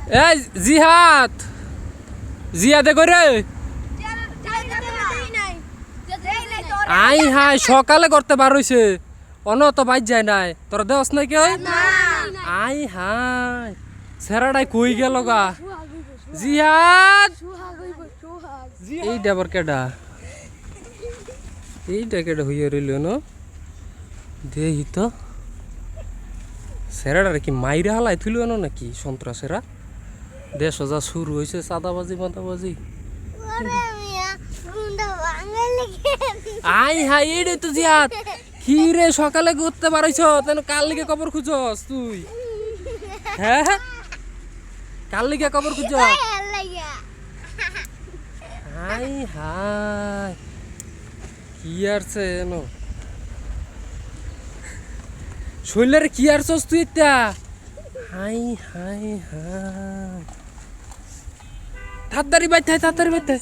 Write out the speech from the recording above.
এই জিহাদ জিয়াদে করে আই হাই সকালে করতে বার হইছে অন তো বাইজ যায় নাই তোর দেওস নাই কেউ আই হাই সেরাডাই কই গেল গা জিহাদ এই ডাবর কেডা এইটা কেডা হইয়া রইল ন দেহি তো সেরাডারে কি মাইরা হালাই থইল না নাকি সন্ত্রাসেরা দেশ যা শুরু হয়েছে চাঁদাবাজি মাদাবাজি আই হাই এইটাই তো জিয়াদ কি রে সকালে ঘুরতে পারছ তেন কাল লিগে খবর খুঁজস তুই হ্যাঁ কাল লিগে খবর খুঁজ হাই হাই কি আরছে এনো শৈলের কি আরছস তুই এটা হাই হাই হাই তাড়াতাড়ি বাইতে